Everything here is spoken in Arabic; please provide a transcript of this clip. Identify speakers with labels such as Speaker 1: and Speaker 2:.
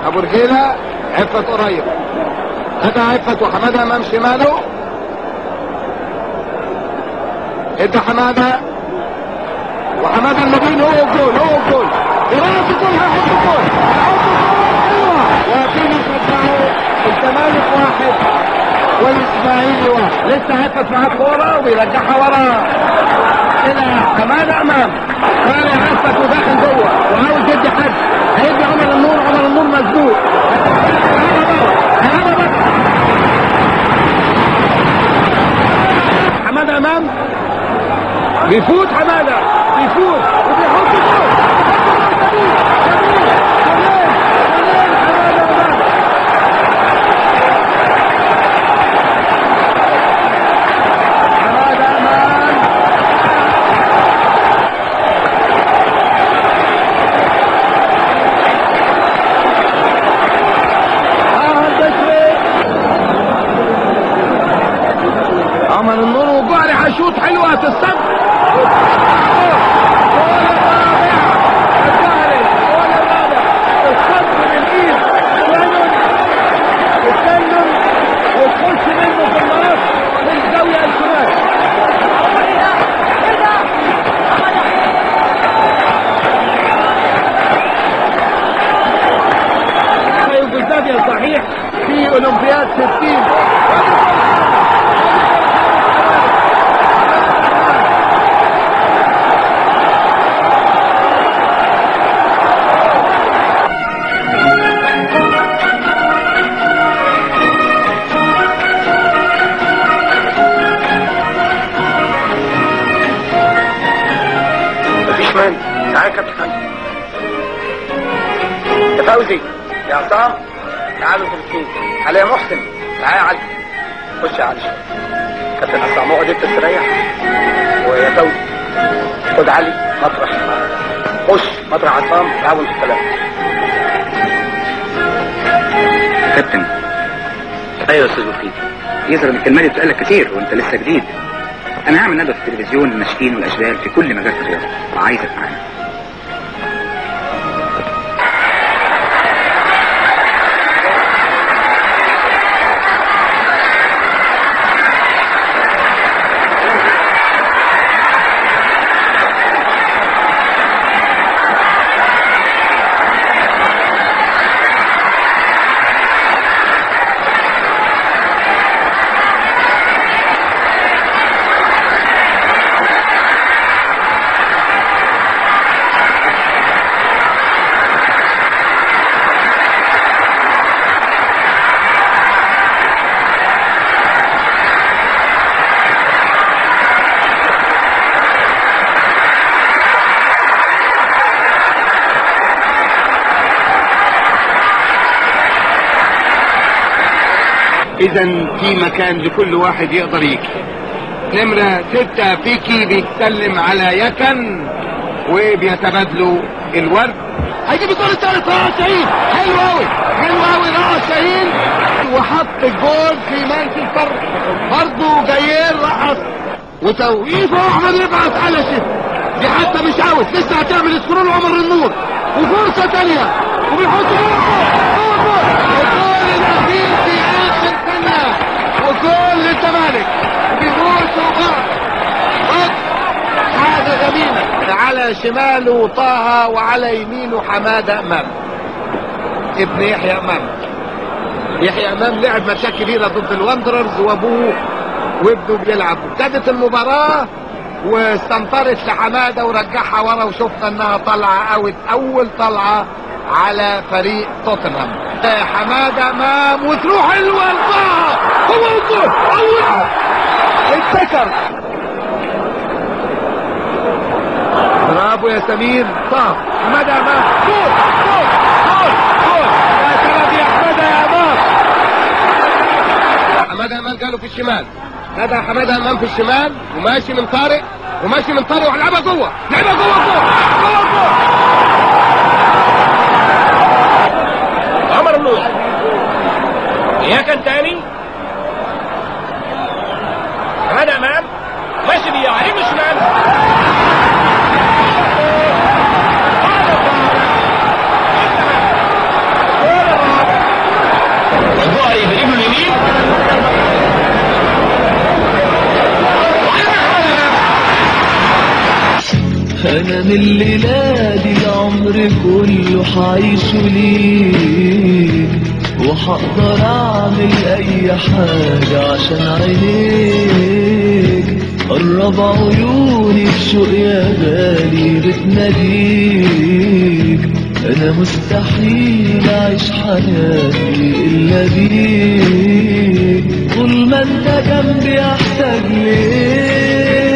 Speaker 1: ابو رجيله عفت قريب، ادى عفت وحماده امام شماله، ادى حماده وحماده المبين هو الجول دراسه جول هيحط جول وفينا صدقوا الزمالك 1 والاسماعيلي 1. لسه عفت معاه كوره وبيرجعها ورا الى حماده امام، طالع عفت وداخل جوه وعاوز يدي حد، هيدي عمر النور مزنوق، حماده امام بيفوت، حماده بيفوت وبيحط جول. عمر النور وجعلي هيشوط حلوه الصد. صحيح في اولمبياد 60
Speaker 2: مفيش مانع. تعالى يا كابتن حمدي، يا فوزي، يا عصام، تعالوا انتوا الاثنين. علي يا محسن، تعالى يا علي، خش يا علي. كابتن عصام اقعد انت استريح، ويا فوزي خد علي مطرح، خش مطرح عصام، تعالوا انتوا الثلاثه.
Speaker 3: كابتن. ايوه يا استاذ وفيد، يظهر ان الكلمه دي بتقالك كتير وانت لسه جديد. انا هعمل ندوه في التلفزيون للناشئين والاشبال في كل مجال في الرياضه وعايزك معانا.
Speaker 1: اذا في مكان لكل واحد يقدر يجي. نمرة 6 فيكي بيتسلم على يكن وبيتبادلوا الورد. هيجيب الجول الثالث رائع شاهين، حلو قوي رائع شاهين، وحط الجول في مانشستر. برضه جايين رقص وتوقيفه احمد رفعت على شيء، دي حتى مش اوت، لسه هتعمل سكرول عمر النور وفرصه ثانيه وبيحط الجول الاخير في اخر ثانيه وجول للزمالك بيفوز وقع. حاجه جميله، على شماله طه وعلى يمينه حماده امام ابن يحيى امام. يحيى امام لعب ماتشات كبيره ضد الواندررز وابوه وابنه بيلعبوا. ابتدت المباراه واستنطرت لحماده ورجعها ورا، وشفنا انها طلعه اوت، اول طلعه على فريق توتنهام. حماده امام وتروح الوالطه، هو الجول اول اتذكر. برافو يا سمير. طه حماده امام، جول جول جول جول يا سلام يا حماده يا امام. حماده امام جاله في الشمال، هذا حماده امام في الشمال وماشي من طارق وهيلعبها جوه، لعبها جوه جوه.
Speaker 2: عمر النور يا كان تاني، حماده امام ماشي بيه عليه من الشمال،
Speaker 4: انا من الليلة دي العمر كله حعيشه ليك، وحقدر اعمل اي حاجة عشان عينيك. قرب عيوني بشوق يا غالي بتناديك، انا مستحيل اعيش حياتي الا بيك. طول ما انت جنبي احتاج ليك.